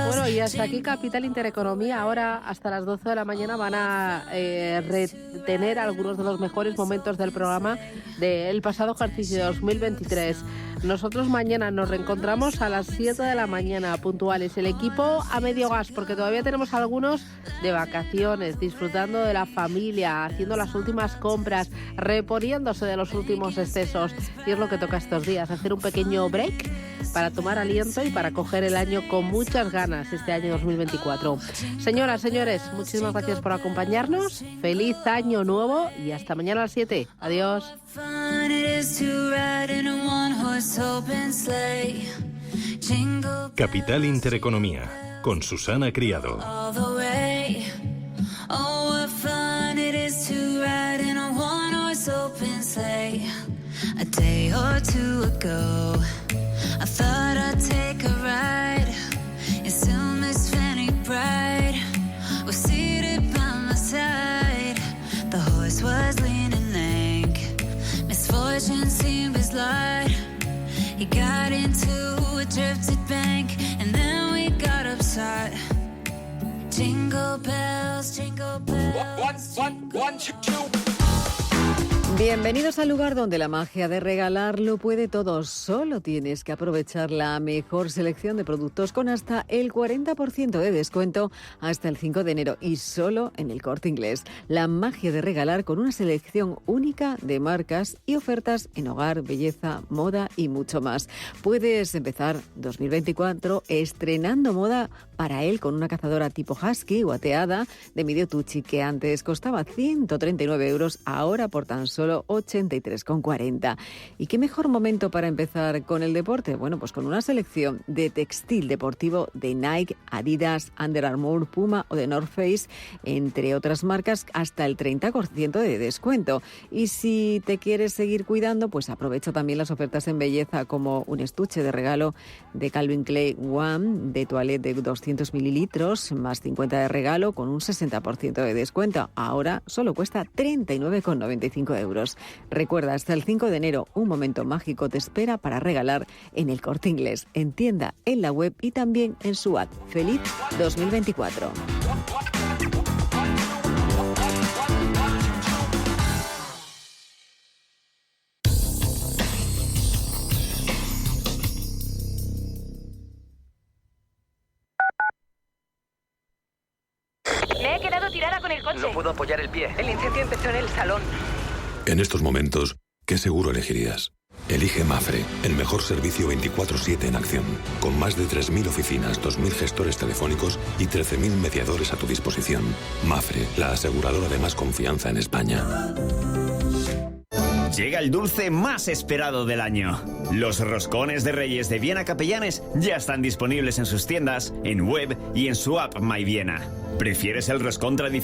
Bueno, y hasta aquí Capital Intereconomía. Ahora, hasta las 12 de la mañana, van a retener algunos de los mejores momentos del programa del pasado ejercicio 2023. Nosotros mañana nos reencontramos a las 7 de la mañana, puntuales. El equipo a medio gas, porque todavía tenemos algunos de vacaciones, disfrutando de la familia, haciendo las últimas compras, reponiéndose de los últimos excesos. Y es lo que toca estos días, hacer un pequeño break para tomar aliento y para coger el año con muchas ganas, este año 2024. Señoras, señores, muchísimas gracias por acompañarnos. Feliz año nuevo y hasta mañana a las 7. Adiós. Capital Intereconomía, con Susana Criado. A day or two ago, I thought I'd take a ride. You still miss Fanny Bright was seated by my side. The horse was leaning lank. Misfortune seemed his light. He got into a drifted bank, and then we got upside. Jingle bells, jingle bells. One, two. Bienvenidos al lugar donde la magia de regalar lo puede todo. Solo tienes que aprovechar la mejor selección de productos con hasta el 40% de descuento hasta el 5 de enero y solo en el Corte Inglés. La magia de regalar con una selección única de marcas y ofertas en hogar, belleza, moda y mucho más. Puedes empezar 2024 estrenando moda para él con una cazadora tipo husky o ateada de Mideo Tucci que antes costaba 139 €, ahora por tan solo 83,40. ¿Y qué mejor momento para empezar con el deporte? Bueno, pues con una selección de textil deportivo de Nike, Adidas, Under Armour, Puma o de North Face, entre otras marcas, hasta el 30% de descuento. Y si te quieres seguir cuidando, pues aprovecha también las ofertas en belleza, como un estuche de regalo de Calvin Klein One de toilette de 200 mililitros, más 50 de regalo con un 60% de descuento. Ahora solo cuesta 39,95 €. Recuerda, hasta el 5 de enero, un momento mágico te espera para regalar en el Corte Inglés, en tienda, en la web y también en su app. ¡Feliz 2024! Me he quedado tirada con el coche. No puedo apoyar el pie. El incendio empezó en el salón. En estos momentos, ¿qué seguro elegirías? Elige Mafre, el mejor servicio 24/7 en acción, con más de 3.000 oficinas, 2.000 gestores telefónicos y 13.000 mediadores a tu disposición. Mafre, la aseguradora de más confianza en España. Llega el dulce más esperado del año. Los roscones de Reyes de Viena Capellanes ya están disponibles en sus tiendas, en web y en su app My Viena. ¿Prefieres el roscón tradicional